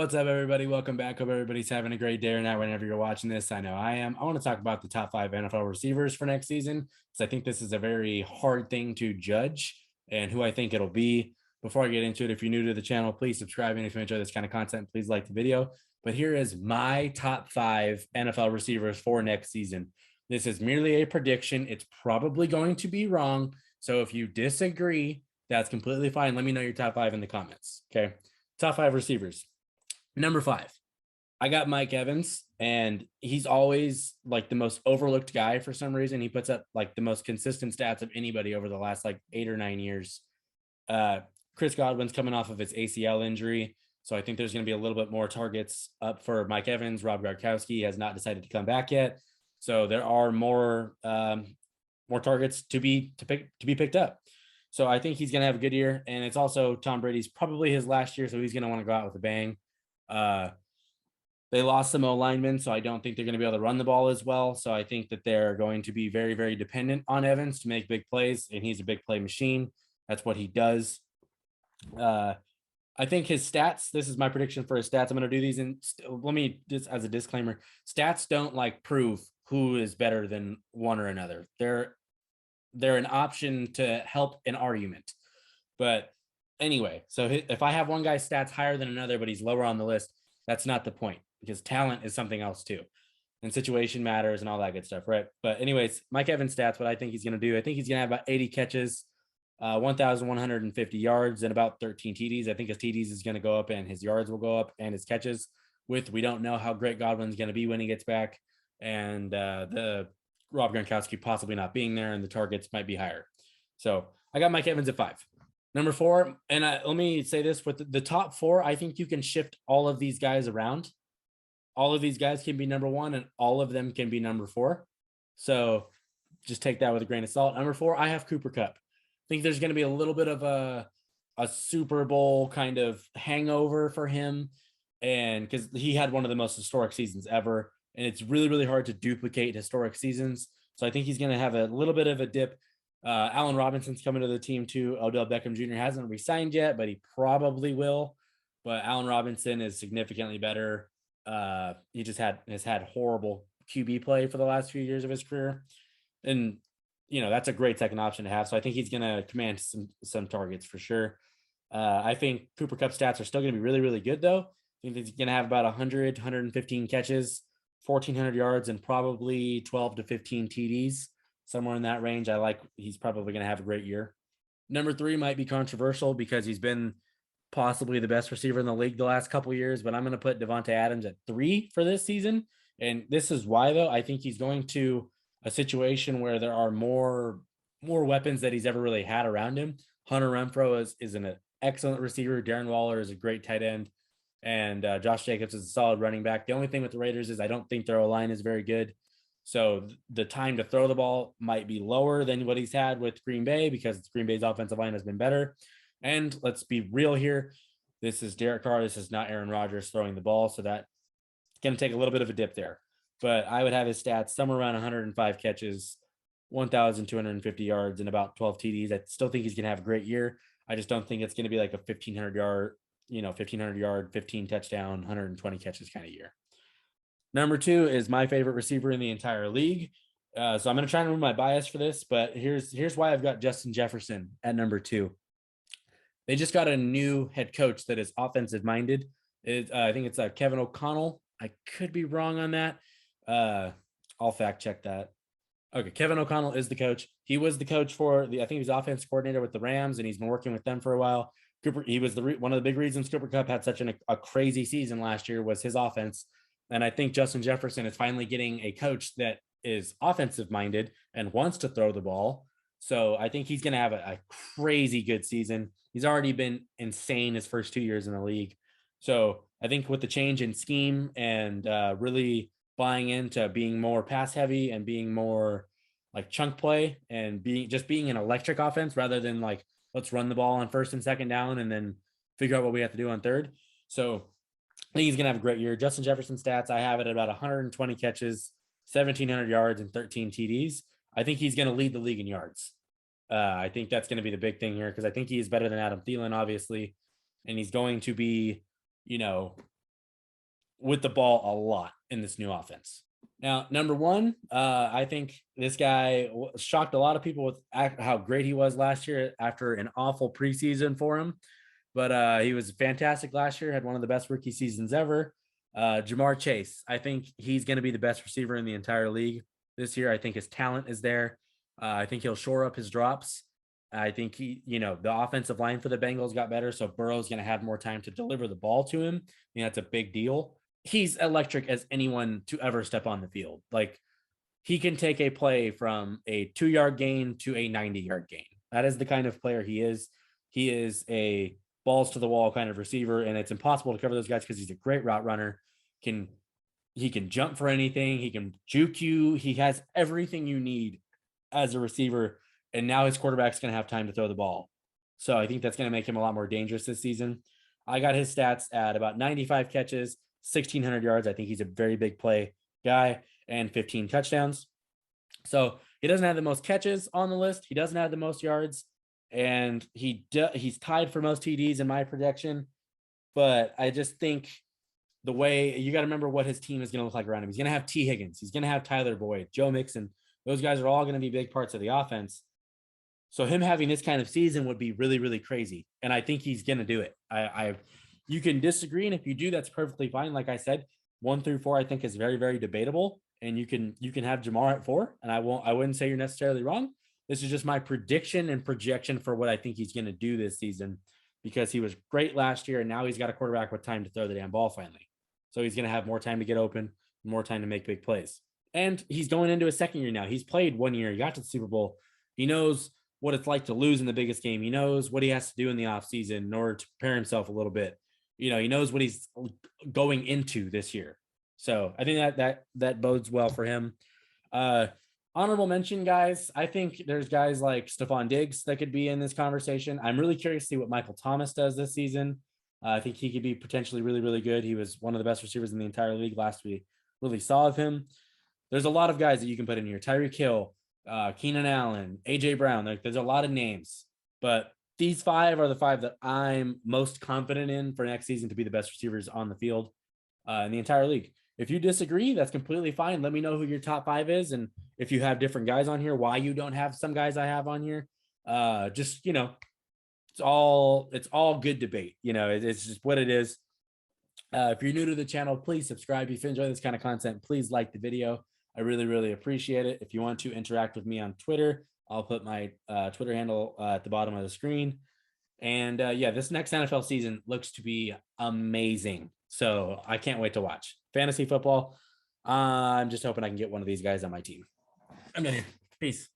What's up, everybody? Welcome back. Hope everybody's having a great day or night whenever you're watching this. I know I am. I want to talk about the top 5 NFL receivers for next season because I think this is a very hard thing to judge and who I think it'll be. Before I get into it, if you're new to the channel, please subscribe. And if you enjoy this kind of content, please like the video. But here is my top 5 NFL receivers for next season. This is merely a prediction. It's probably going to be wrong. So if you disagree, that's completely fine. Let me know your top 5 in the comments. Okay. Top 5 receivers. Number 5, I got Mike Evans, and he's always like the most overlooked guy for some reason. He puts up like the most consistent stats of anybody over the last like 8 or 9 years. Chris Godwin's coming off of his ACL injury, so I think there's going to be a little bit more targets up for Mike Evans. Rob Gronkowski has not decided to come back yet, so there are more targets to be picked up. So I think he's going to have a good year, and it's also Tom Brady's probably his last year, so he's going to want to go out with a bang. They lost some O-linemen, so I don't think they're going to be able to run the ball as well. So I think that they're going to be very, very dependent on Evans to make big plays, and he's a big play machine. That's what he does. I think his stats, this is my prediction for his stats. I'm going to do these in, let me just as a disclaimer, stats don't like prove who is better than one or another. They're an option to help an argument. But anyway, so if I have one guy's stats higher than another, but he's lower on the list, that's not the point, because talent is something else too. And situation matters and all that good stuff, right? But anyways, Mike Evans stats, what I think he's going to do, I think he's going to have about 80 catches, 1,150 yards, and about 13 TDs. I think his TDs is going to go up and his yards will go up, and his catches we don't know how great Godwin's going to be when he gets back. And the Rob Gronkowski possibly not being there, and the targets might be higher. So I got Mike Evans at 5. Number 4, and let me say this, with the top 4, I think you can shift all of these guys around. All of these guys can be number 1, and all of them can be number 4. So just take that with a grain of salt. Number 4, I have Cooper Kupp. I think there's going to be a little bit of a Super Bowl kind of hangover for him, and because he had one of the most historic seasons ever, and it's really, really hard to duplicate historic seasons. So I think he's going to have a little bit of a dip. Allen Robinson's coming to the team too. Odell Beckham Jr. hasn't re-signed yet, but he probably will. But Allen Robinson is significantly better. He just has had horrible QB play for the last few years of his career, and that's a great second option to have. So I think he's going to command some targets for sure. I think Cooper Kupp stats are still going to be really, really good though. I think he's going to have about 100, 115 catches, 1,400 yards, and probably 12 to 15 TDs. Somewhere in that range. He's probably going to have a great year. Number 3 might be controversial because he's been possibly the best receiver in the league the last couple of years, but I'm going to put Devontae Adams at 3 for this season. And this is why, though. I think he's going to a situation where there are more weapons that he's ever really had around him. Hunter Renfrow is an excellent receiver. Darren Waller is a great tight end. And Josh Jacobs is a solid running back. The only thing with the Raiders is I don't think their O-line is very good. So the time to throw the ball might be lower than what he's had with Green Bay, because Green Bay's offensive line has been better. And let's be real here. This is Derek Carr. This is not Aaron Rodgers throwing the ball. So that's going to take a little bit of a dip there. But I would have his stats somewhere around 105 catches, 1,250 yards, and about 12 TDs. I still think he's going to have a great year. I just don't think it's going to be like a 1,500 yard, 15 touchdown, 120 catches kind of year. Number 2 is my favorite receiver in the entire league. So I'm going to try and remove my bias for this, but here's why I've got Justin Jefferson at number 2. They just got a new head coach that is offensive minded. I think it's Kevin O'Connell. I could be wrong on that. I'll fact check that. Okay, Kevin O'Connell is the coach. He was the coach for I think he was offense coordinator with the Rams, and he's been working with them for a while. He was one of the big reasons Cooper Kupp had such a crazy season last year was his offense. And I think Justin Jefferson is finally getting a coach that is offensive minded and wants to throw the ball. So I think he's going to have a crazy good season. He's already been insane his first 2 years in the league. So I think with the change in scheme and really buying into being more pass heavy and being more like chunk play and being an electric offense rather than like, let's run the ball on first and second down and then figure out what we have to do on third. So I think he's going to have a great year. Justin Jefferson stats, I have it at about 120 catches, 1,700 yards, and 13 TDs. I think he's going to lead the league in yards. I think that's going to be the big thing here because I think he is better than Adam Thielen, obviously. And he's going to be, with the ball a lot in this new offense. Now, number one, I think this guy shocked a lot of people with how great he was last year after an awful preseason for him. But he was fantastic last year, had one of the best rookie seasons ever. Jamar Chase, I think he's going to be the best receiver in the entire league this year. I think his talent is there. I think he'll shore up his drops. I think the offensive line for the Bengals got better, so Burrow's going to have more time to deliver the ball to him. That's a big deal. He's electric as anyone to ever step on the field. Like, he can take a play from a 2-yard gain to a 90-yard gain. That is the kind of player he is. He is a balls to the wall kind of receiver, and it's impossible to cover those guys because he's a great route runner. He can jump for anything. He can juke you. He has everything you need as a receiver, and now his quarterback's going to have time to throw the ball. So I think that's going to make him a lot more dangerous this season. I got his stats at about 95 catches, 1,600 yards. I think he's a very big play guy, and 15 touchdowns. So he doesn't have the most catches on the list. He doesn't have the most yards, and he's tied for most TDs in my projection. But I just think the way you got to remember what his team is going to look like around him. He's going to have T. Higgins. He's going to have Tyler Boyd, Joe Mixon. Those guys are all going to be big parts of the offense. So him having this kind of season would be really, really crazy. And I think he's going to do it. You can disagree. And if you do, that's perfectly fine. Like I said, 1 through 4, I think is very, very debatable. And you can have Jamar at 4. And I wouldn't say you're necessarily wrong. This is just my prediction and projection for what I think he's going to do this season, because he was great last year. And now he's got a quarterback with time to throw the damn ball finally. So he's going to have more time to get open, more time to make big plays. And he's going into his second year now. He's played 1 year. He got to the Super Bowl. He knows what it's like to lose in the biggest game. He knows what he has to do in the offseason in order to prepare himself a little bit. He knows what he's going into this year. So I think that bodes well for him. Honorable mention, guys. I think there's guys like Stephon Diggs that could be in this conversation. I'm really curious to see what Michael Thomas does this season. I think he could be potentially really, really good. He was one of the best receivers in the entire league last we really saw of him. There's a lot of guys that you can put in here. Tyreek Hill, Keenan Allen, A.J. Brown. There's a lot of names. But these 5 are the 5 that I'm most confident in for next season to be the best receivers on the field in the entire league. If you disagree, that's completely fine. Let me know who your top 5 is. And if you have different guys on here, why you don't have some guys I have on here. It's all good debate. It's just what it is. If you're new to the channel, please subscribe. If you enjoy this kind of content, please like the video. I really, really appreciate it. If you want to interact with me on Twitter, I'll put my Twitter handle at the bottom of the screen. And this next NFL season looks to be amazing. So I can't wait to watch fantasy football. I'm just hoping I can get one of these guys on my team. I'm done here. Peace.